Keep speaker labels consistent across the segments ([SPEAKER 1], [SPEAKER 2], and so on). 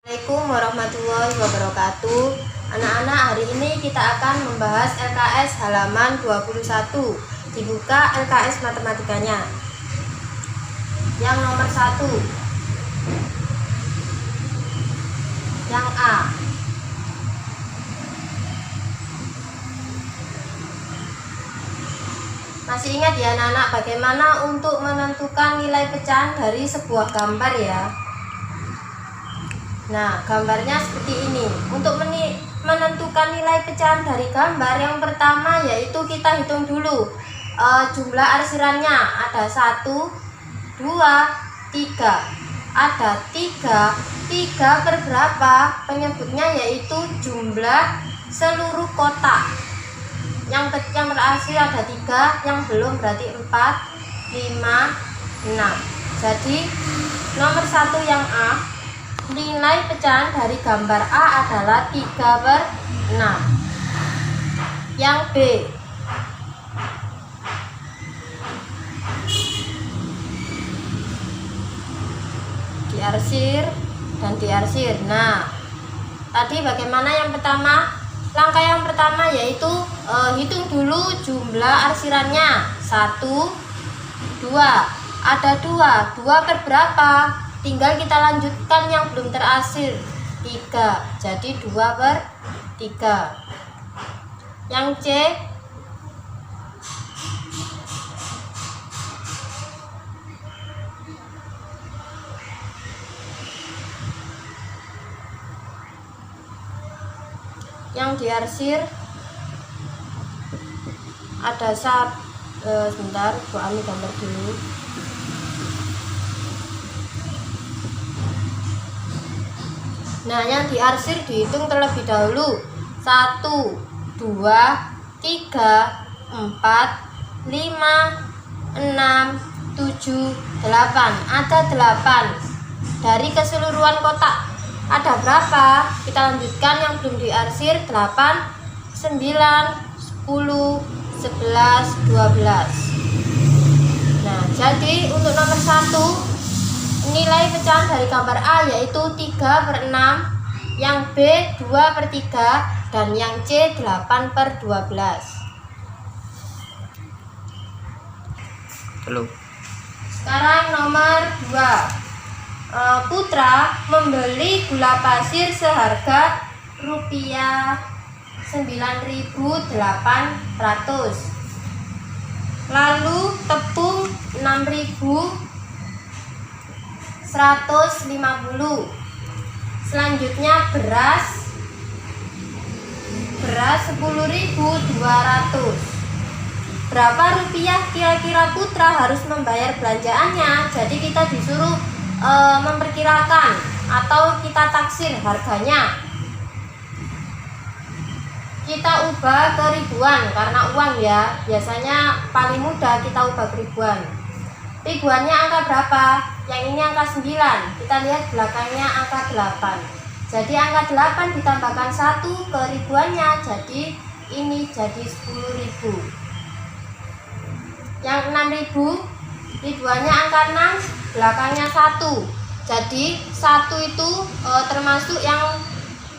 [SPEAKER 1] Assalamualaikum warahmatullahi wabarakatuh. Anak-anak, hari ini kita akan membahas LKS halaman 21. Dibuka LKS matematikanya. Yang nomor 1, yang A. Masih ingat ya anak-anak, bagaimana untuk menentukan nilai pecahan dari sebuah gambar ya? Nah, gambarnya seperti ini. Untuk menentukan nilai pecahan dari gambar, yang pertama yaitu kita hitung dulu jumlah arsirannya. Ada 1, 2, 3. Ada 3 per berapa? Penyebutnya yaitu jumlah seluruh kotak. Yang terakhir ada 3, yang belum berarti 4, 5, 6. Jadi nomor 1 yang A, nilai pecahan dari gambar A adalah 3/6. Yang B, diarsir dan diarsir. Nah, tadi bagaimana yang pertama? Langkah yang pertama yaitu hitung dulu jumlah arsirannya. 1, 2. Ada 2 per berapa? Tinggal kita lanjutkan yang belum terarsir, 3. Jadi 2/3. Yang C, yang diarsir ada sebentar, Bu Ami gambar dulu. Nah, yang diarsir dihitung terlebih dahulu. 1, 2, 3, 4, 5, 6, 7, 8. Ada 8. Dari keseluruhan kotak ada berapa? Kita lanjutkan yang belum diarsir. 8, 9, 10, 11, 12. Nah, jadi untuk nomor 1, nilai pecahan dari gambar A yaitu 3/6, yang B 2/3, dan yang C 8/12.
[SPEAKER 2] Halo.
[SPEAKER 1] Sekarang nomor 2. Putra membeli gula pasir seharga Rp9.800. Lalu tepung 6.150. Selanjutnya beras 10.200. Berapa rupiah kira-kira Putra harus membayar belanjaannya? Jadi kita disuruh memperkirakan atau kita taksir harganya. Kita ubah ke ribuan karena uang ya. Biasanya paling mudah kita ubah ke ribuan. Ribuannya angka berapa? Yang ini angka 9. Kita lihat belakangnya angka 8. Jadi angka 8 ditambahkan 1 ke ribuannya. Jadi ini jadi 10.000. Yang 6.000, ribuannya angka 6, belakangnya 1. Jadi 1 itu termasuk yang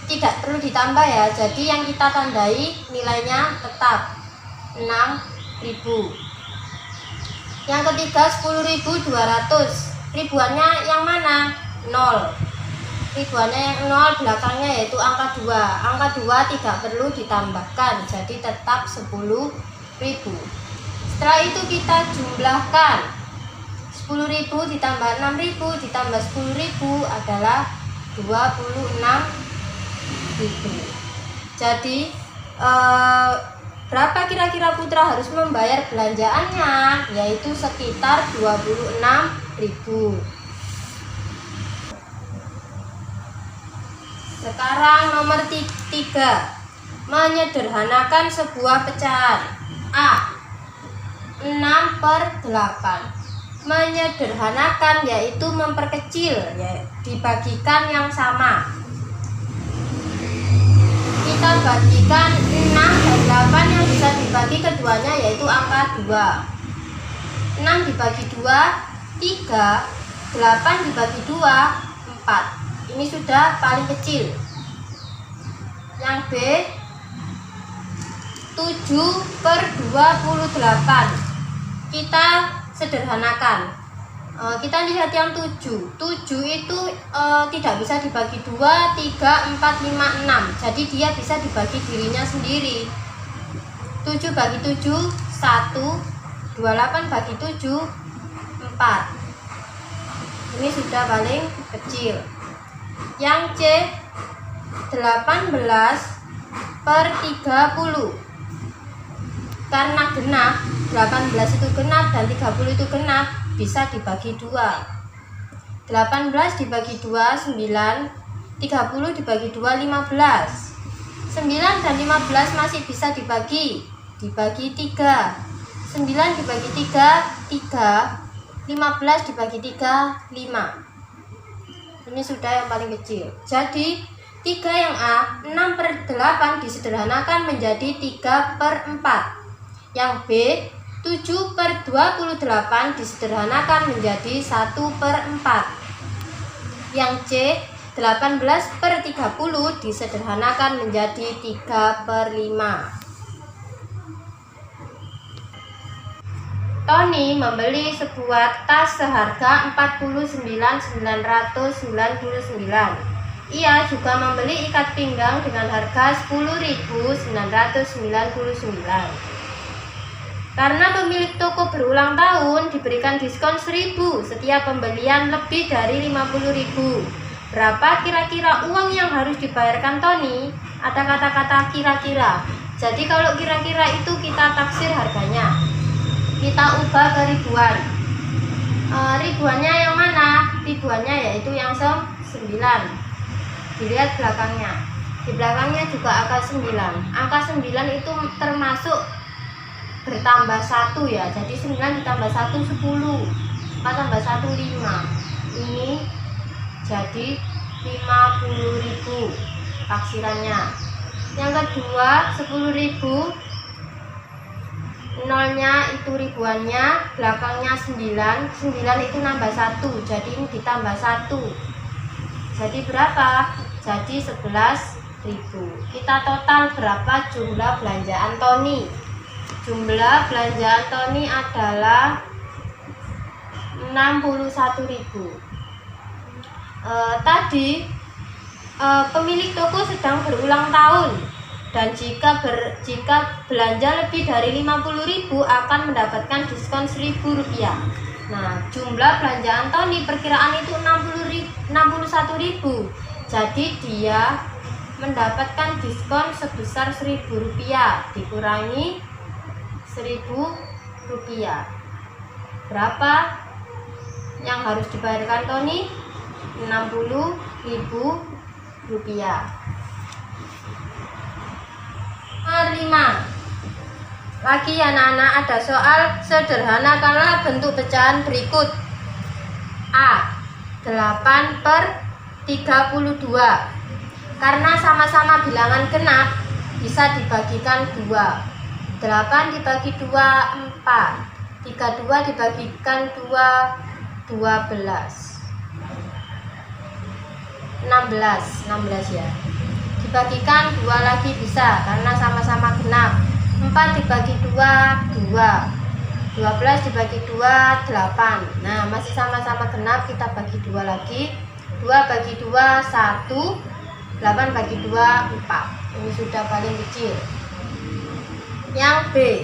[SPEAKER 1] tidak perlu ditambah ya. Jadi yang kita tandai nilainya tetap 6.000. Yang ketiga 10.200. Ribuannya yang mana? 0. Ribuannya yang 0, belakangnya yaitu angka 2. Angka 2 tidak perlu ditambahkan, jadi tetap 10.000. Setelah itu kita jumlahkan. 10.000 ditambah 6.000 ditambah 10.000 adalah 26.000. Jadi berapa kira-kira Putra harus membayar belanjaannya? Yaitu sekitar 26.000. Sekarang nomor 3. Menyederhanakan sebuah pecahan. A, 6/8. Menyederhanakan yaitu memperkecil ya, dibagikan yang sama. Kita bagikan 6 dan 8, yang bisa dibagi keduanya yaitu angka 2. 6 dibagi 2, 3. 8 dibagi 2, 4. Ini sudah paling kecil. Yang B 7/28. Kita sederhanakan. Kita lihat yang 7. 7 itu tidak bisa dibagi 2, 3, 4, 5, 6. Jadi dia bisa dibagi dirinya sendiri. 7 bagi 7 1, 28 bagi 7 4. Ini sudah paling kecil. Yang C 18/30. Karena genap, 18 itu genap dan 30 itu genap, bisa dibagi 2. 18 dibagi 2 9, 30 dibagi 2 15. 9 dan 15 masih bisa dibagi 3. 9 dibagi 3 3, 15 dibagi 3 5. Ini sudah yang paling kecil. Jadi 3 yang A 6/8 disederhanakan menjadi 3/4. Yang B 7/28 disederhanakan menjadi 1/4. Yang C 18/30 disederhanakan menjadi 3/5. Tony membeli sebuah tas seharga 49.999. Ia juga membeli ikat pinggang dengan harga 10.999. Karena pemilik toko berulang tahun diberikan diskon 1.000 setiap pembelian lebih dari 50.000. Berapa kira-kira uang yang harus dibayarkan Tony? Ada kata-kata kira-kira. Jadi kalau kira-kira itu kita taksir harganya. Kita ubah ke ribuan. Ribuannya yang mana? Ribuannya yaitu yang 9. Dilihat belakangnya. Di belakangnya juga angka 9. Angka 9 itu termasuk bertambah 1 ya. Jadi 9 ditambah 1 10. 4 tambah 1 5. Ini jadi 50.000 taksirannya. Yang kedua 10.000. Nolnya itu ribuannya, belakangnya 9. 9 itu nambah 1. Jadi ini ditambah 1. Jadi berapa? Jadi 11.000. Kita total berapa jumlah belanjaan Tony? Jumlah belanjaan Tony adalah 61.000. Tadi pemilik toko sedang berulang tahun dan jika belanja lebih dari 50.000 akan mendapatkan diskon Rp1.000. Nah, jumlah belanjaan Tony perkiraan itu 61.000. Jadi dia mendapatkan diskon sebesar Rp1.000 dikurangi Rp1.000. Berapa yang harus dibayarkan Tony? Rp60.000. Nomor 5. Lagi anak-anak, ada soal sederhanakanlah bentuk pecahan berikut. A 8/32. Karena sama-sama bilangan genap bisa dibagikan 2. 8 dibagi 2 4. 32 dibagikan 2 12. 16 ya. Dibagikan 2 lagi bisa karena sama-sama genap. 4 dibagi 2 2. 12 dibagi 2 8. Nah, masih sama-sama genap, kita bagi 2 lagi. 2 bagi 2 1. 8 bagi 2 4. Ini sudah paling kecil. Yang B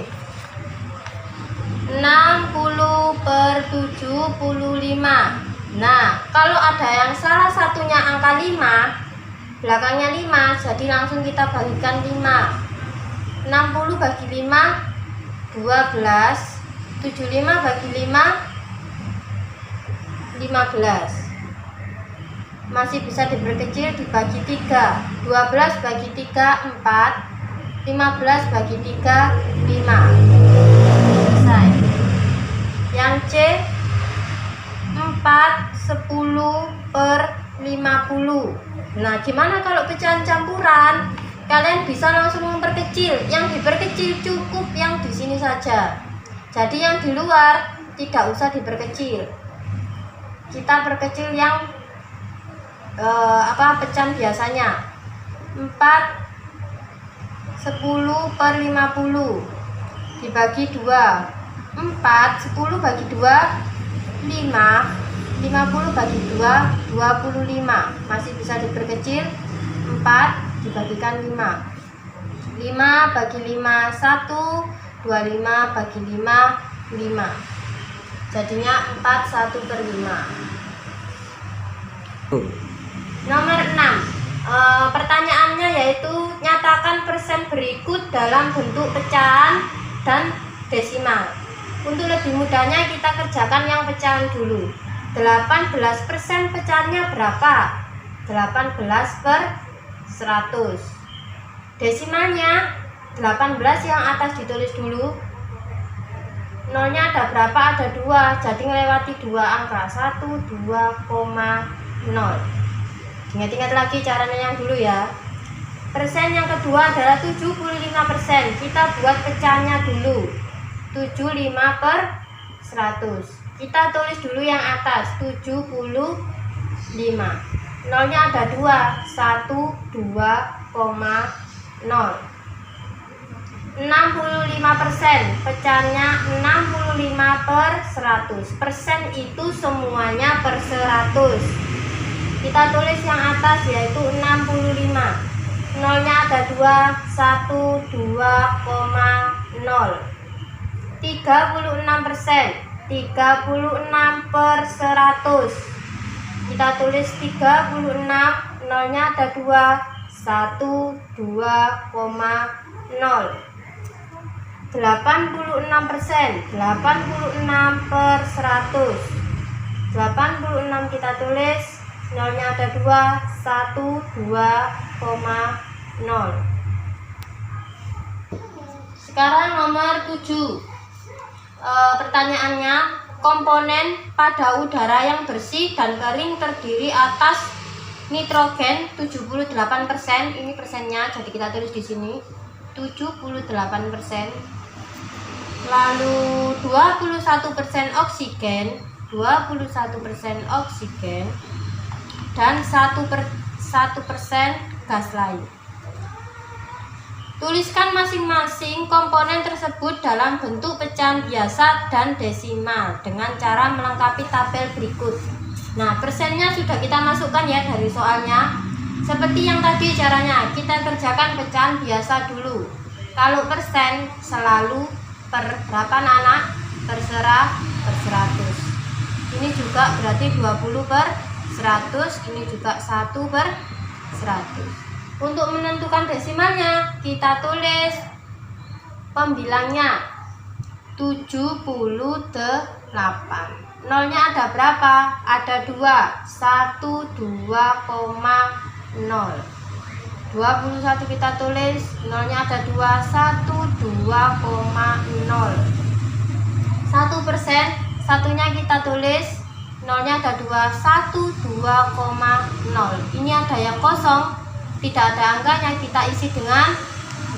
[SPEAKER 1] 60/75. Nah, kalau ada yang salah satunya angka 5, belakangnya 5, jadi langsung kita bagikan 5. 60 bagi 5 12. 75 bagi 5 15. Masih bisa diperkecil, dibagi 3. 12 bagi 3 4. 15 bagi 3 5. Selesai. Yang C 4/10/50. Nah, gimana kalau pecahan campuran? Kalian bisa langsung memperkecil. Yang diperkecil cukup yang di sini saja. Jadi yang di luar tidak usah diperkecil. Kita perkecil yang pecahan biasanya. 4 10/50 dibagi 2. 4 10 bagi 2 5. 50 bagi 2 25. Masih bisa diperkecil. 4 dibagikan 5. 5 bagi 5 1. 25 bagi 5 5. Jadinya 4 1/5. Nomor 6. Pertanyaannya yaitu nyatakan persen berikut dalam bentuk pecahan dan desimal. Untuk lebih mudahnya kita kerjakan yang pecahan dulu. 18% pecahannya berapa? 18/100. Desimalnya 18 yang atas ditulis dulu. Nolnya ada berapa? Ada 2. Jadi melewati 2 angka. 1 2,0. Ingat-ingat lagi caranya yang dulu ya. Persen yang kedua adalah 75%. Kita buat pecahannya dulu. 75/100. Kita tulis dulu yang atas 75. Nolnya ada 2. 1 2,0. 65%. Pecahannya 65/100. Persen itu semuanya per 100. Kita tulis yang atas yaitu 65. Nolnya ada 2. 1 2,0. 36%. 36/100. Kita tulis 36. Nolnya ada 2. 1 2,0. 86%. 86/100. 86 kita tulis. Nolnya ada 2. 1 2,0. Sekarang nomor 7. Pertanyaannya, komponen pada udara yang bersih dan kering terdiri atas nitrogen 78%. Ini persennya, jadi kita tulis di sini 78%. Lalu 21% oksigen, 21% oksigen, dan 1% gas lain. Tuliskan masing-masing komponen tersebut dalam bentuk pecahan biasa dan desimal dengan cara melengkapi tabel berikut. Nah, persennya sudah kita masukkan ya dari soalnya. Seperti yang tadi caranya, kita kerjakan pecahan biasa dulu. Kalau persen selalu per berapa anak? Per 100. Ini juga berarti 20/100. Ini juga 1/100. Untuk menentukan desimalnya, kita tulis pembilangnya 78. Nolnya ada berapa? Ada 2. 1 2,0. 21 kita tulis. Nolnya ada 2. 1 2,0. 1%. Satunya kita tulis. Nolnya ada 2. 1 2,0. Ini ada yang kosong, tidak ada angkanya, kita isi dengan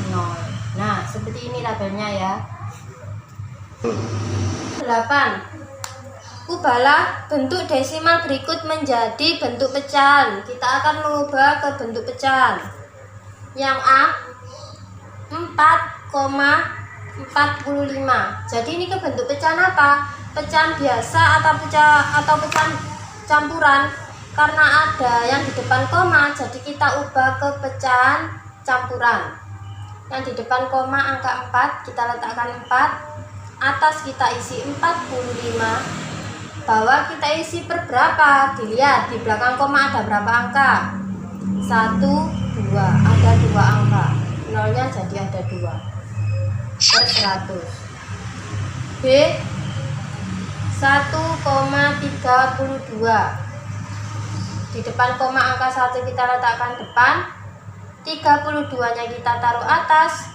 [SPEAKER 1] 0. Nah, seperti ini tabelnya ya. 8. Ubahlah bentuk desimal berikut menjadi bentuk pecahan. Kita akan mengubah ke bentuk pecahan. Yang A 4,45. Jadi ini ke bentuk pecahan apa? Pecahan biasa atau pecahan campuran. Karena ada yang di depan koma, jadi kita ubah ke pecahan campuran. Yang di depan koma angka 4, kita letakkan 4. Atas kita isi 45. Bawah kita isi per berapa? Dilihat di belakang koma ada berapa angka? 1 2, ada 2 angka. Nolnya jadi ada 2 per 100. B 1,32. Di depan koma angka 1 kita letakkan depan. 32 nya kita taruh atas.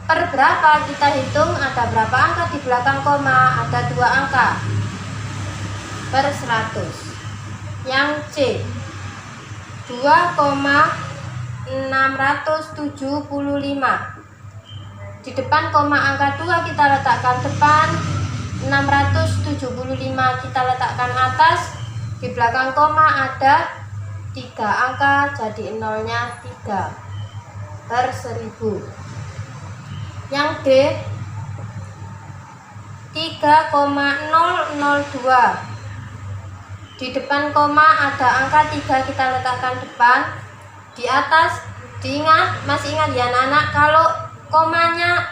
[SPEAKER 1] Per berapa? Kita hitung ada berapa angka di belakang koma? Ada 2 angka. Per 100. Yang C 2,675. Di depan koma angka 2 kita letakkan depan. 675 kita letakkan atas. Di belakang koma ada 3 angka, jadi nolnya 3 per 1000. Yang D 3,002. Di depan koma ada angka 3, kita letakkan depan. Di atas, masih ingat ya anak-anak, kalau komanya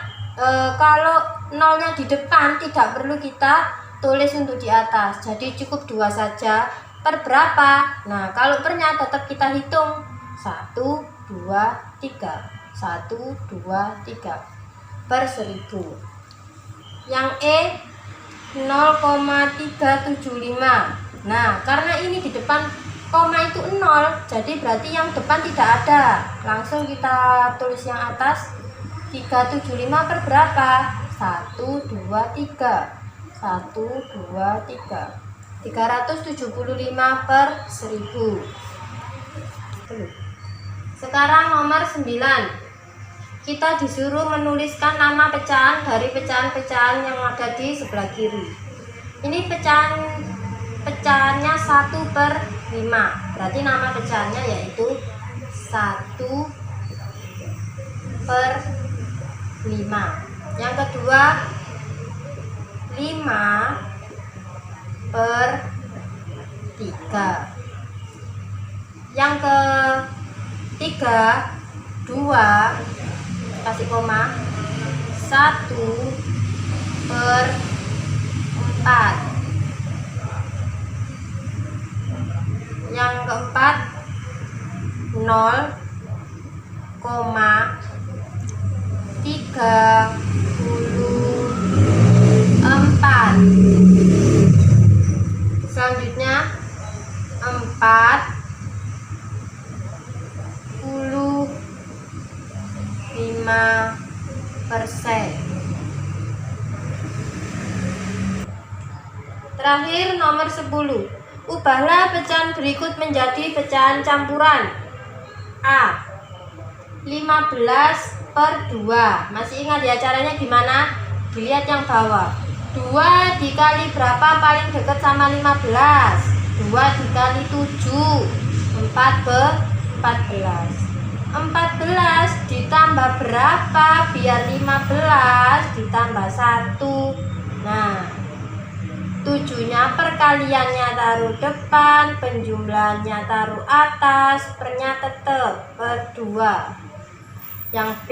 [SPEAKER 1] kalau nolnya di depan tidak perlu kita tulis untuk di atas, jadi cukup 2 saja. Per berapa? Nah, kalau pernya tetap kita hitung 1, 2, 3 1, 2, 3 per 1000. Yang E 0,375. Nah, karena ini di depan koma itu 0, jadi berarti yang depan tidak ada. Langsung kita tulis yang atas. 375 per berapa? 1, 2, 3 1, 2, 3 375 per 1000. Sekarang nomor 9. Kita disuruh menuliskan nama pecahan dari pecahan-pecahan yang ada di sebelah kiri. Ini pecahannya 1 per 5. Berarti nama pecahannya yaitu 1 per 5. Yang kedua 5 per 3. Yang ketiga 2, kasih koma, 1 per 4. Yang keempat 0,34. Selanjutnya 45%. Terakhir nomor 10. Ubahlah pecahan berikut menjadi pecahan campuran. A 15 per 2. Masih ingat ya caranya gimana? Dilihat yang bawah. 2 dikali berapa paling dekat sama 15? 2 dikali 7. 4 ke 14. 14 ditambah berapa biar 15 ditambah 1? Nah, 7-nya perkaliannya taruh depan, penjumlahannya taruh atas, pernya tetap per 2. Yang B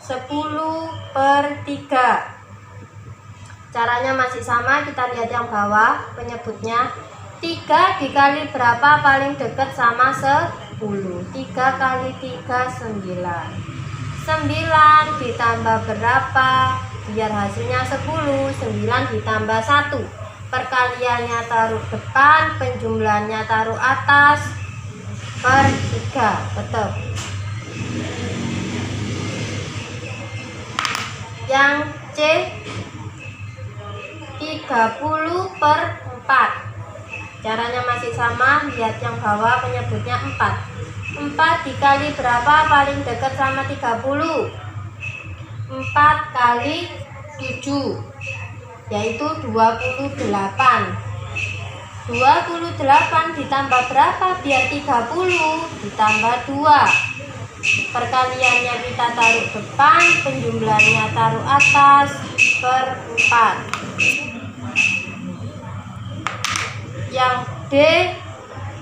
[SPEAKER 1] 10 per 3. Caranya masih sama, kita lihat yang bawah penyebutnya. 3 dikali berapa paling dekat sama 10? 3 kali 3 9. 9 ditambah berapa biar hasilnya 10? 9 ditambah 1. Perkaliannya taruh depan, penjumlahannya taruh atas, per 3 tetap. Yang C 30 per 4. Caranya masih sama, lihat yang bawah penyebutnya 4. 4 dikali berapa paling dekat sama 30? 4 kali 7, yaitu 28. 28 ditambah berapa biar 30? Ditambah 2. Perkaliannya kita taruh depan, penjumlahannya taruh atas, per 4. Yang D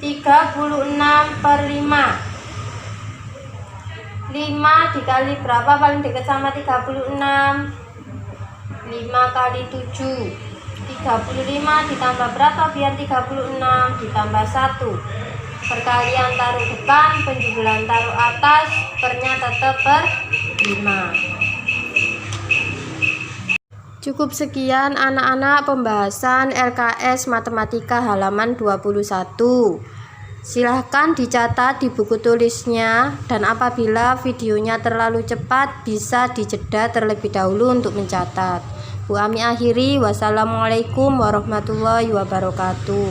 [SPEAKER 1] 36 per 5. 5 dikali berapa paling dekat sama 36? 5 kali 7. 35 ditambah berapa biar 36? Ditambah 1. Perkalian taruh depan, penjumlahan taruh atas, pernya tetap per 5. Cukup sekian anak-anak pembahasan LKS Matematika halaman 21. Silahkan dicatat di buku tulisnya, dan apabila videonya terlalu cepat bisa dijeda terlebih dahulu untuk mencatat. Bu Ami akhiri, wassalamualaikum warahmatullahi wabarakatuh.